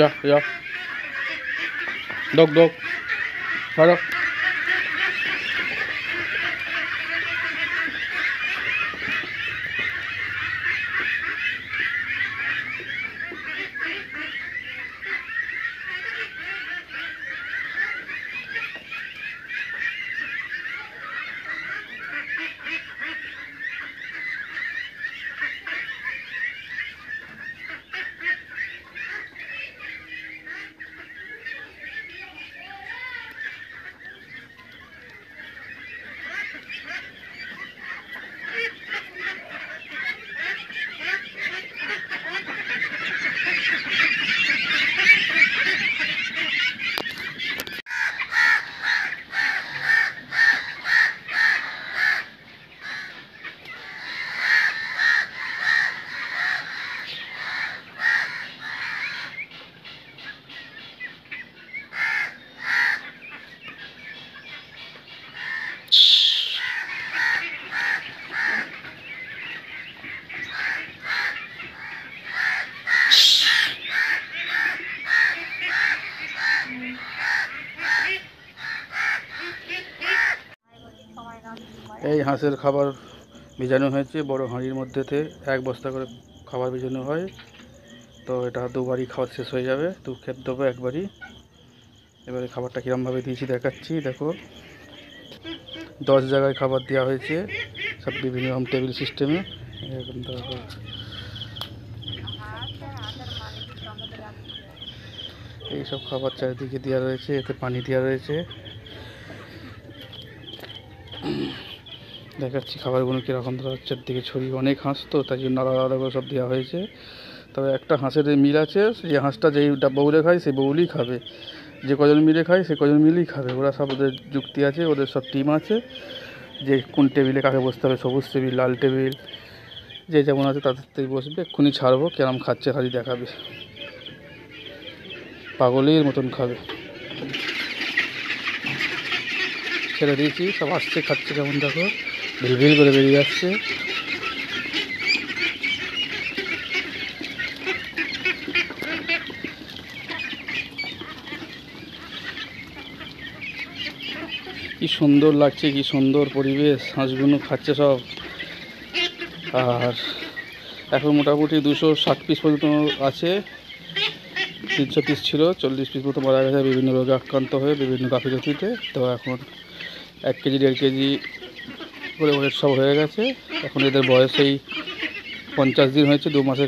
যা যা doc doc ছাড়ো। এই হাঁসের খাবার ভিজানো হয়েছে বড় হাঁড়ির মধ্যেতে, 1 বস্তা করে খাবার ভিজানো হয়। তো এটা দুবারই খাওয়া শেষ হয়ে যাবে, তো খেতে দেবো একবারই। এবারে খাবারটা কীরমভাবে দিয়েছি দেখাচ্ছি। দেখো 10 জায়গায় খাবার দেওয়া হয়েছে, সব বিভিন্ন রকম টেবিল সিস্টেমে। এরকম দেখো এইসব খাবার চারিদিকে দেওয়া রয়েছে, এতে পানি দেওয়া রয়েছে। দেখাচ্ছি খাবারগুলো কীরকম ধরনের চারদিকে ছড়িয়ে, অনেক হাঁস তো তাই জন্য আলাদা আলাদা করে সব দেওয়া হয়েছে। তবে একটা হাঁসের মিল আছে, সেই হাঁসটা যেই বউলে খায় সেই বউলই খাবে, যে কজন মিলে খায় সে কজন মিলেই খাবে। ওরা সব ওদের যুক্তি আছে, ওদের সব টিম আছে যে কোন টেবিলে কাকে বসতে হবে, সবুজ টেবিল লাল টেবিল যে যেমন আছে তাদের বসবে। এক্ষুনি ছাড়বো, কেরম খাচ্ছে খালি দেখাবে, পাগলের মতন খাবে। ছেড়ে দিয়েছি, সব আসছে খাচ্ছে, কেমন দেখো ভিল করে বেরিয়ে যাচ্ছে। কি সুন্দর লাগছে, কি সুন্দর পরিবেশ, হাঁসগুলো খাচ্ছে সব। আর এখন মোটামুটি 260 পিস পর্যন্ত আছে, 300 পিস ছিল, 40 পিস মতো মারা গেছে বিভিন্ন রোগে আক্রান্ত হয়ে বিভিন্ন গাফিলতিতে। তো এখন 1 কেজি 1.5 কেজি করে ওয়েট সব হয়ে গেছে। এখন এদের বয়স এই 50 দিন হয়েছে, 2 মাসের